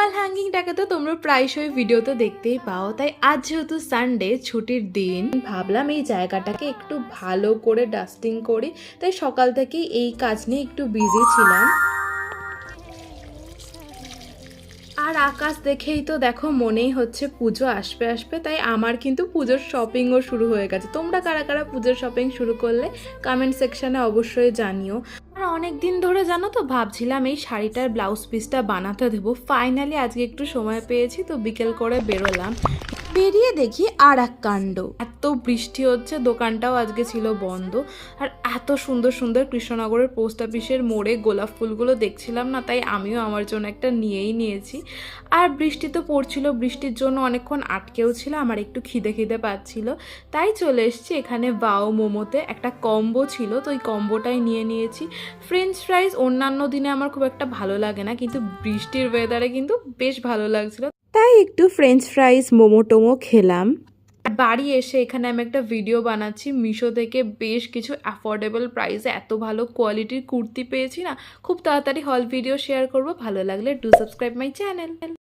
ওয়াল হ্যাঙ্গিংটাকে তো তোমরা প্রায়শই ভিডিওতে দেখতেই পাও, তাই আজ যেহেতু সানডে ছুটির দিন ভাবলাম এই জায়গাটাকে একটু ভালো করে ডাস্টিং করি। তাই সকাল থেকেই এই কাজ নিয়ে একটু বিজি ছিলাম। আর আকাশ দেখেই তো দেখো মনেই হচ্ছে পুজো আসবে আসবে, তাই আমার কিন্তু পুজোর শপিংও শুরু হয়ে গেছে। তোমরা কারা কারা পুজোর শপিং শুরু করলে কমেন্ট সেকশনে অবশ্যই জানিও। আর অনেক দিন ধরে জানো তো ভাবছিলাম এই শাড়িটার ব্লাউজ পিসটা বানাতে দেবো, ফাইনালি আজকে একটু সময় পেয়েছি, তো বিকেল করে বেরোলাম। বেরিয়ে দেখি আর এক কাণ্ড, এত বৃষ্টি হচ্ছে, দোকানটাও আজকে ছিল বন্ধ। আর এত সুন্দর সুন্দর কৃষ্ণনগরের পোস্ট অফিসের মোড়ে গোলাপ ফুলগুলো দেখছিলাম না, তাই আমিও আমার জন্য একটা নিয়েই নিয়েছি। আর বৃষ্টি তো পড়ছিল, বৃষ্টির জন্য অনেকক্ষণ আটকেও ছিল, আমার একটু খিদে খিদে পাচ্ছিল, তাই চলে এসেছি এখানে বাও মোমোতে। একটা কম্বো ছিল, তো ওই কম্বোটাই নিয়ে নিয়েছি। ফ্রেঞ্চ ফ্রাইজ অন্যান্য দিনে আমার খুব একটা ভালো লাগে না, কিন্তু বৃষ্টির ওয়েদারে কিন্তু বেশ ভালো লাগছিল, তাই একটু ফ্রেঞ্চ ফ্রাইজ মোমো টোমো খেলাম। বাড়ি এসে এখানে আমি একটা ভিডিও বানাচ্ছি। মিশো থেকে বেশ কিছু অ্যাফোর্ডেবল প্রাইসে এত ভালো কোয়ালিটির কুর্তি পেয়েছি না, খুব তাড়াতাড়ি হল ভিডিও শেয়ার করব। ভালো লাগলে ডু সাবস্ক্রাইব মাই চ্যানেল।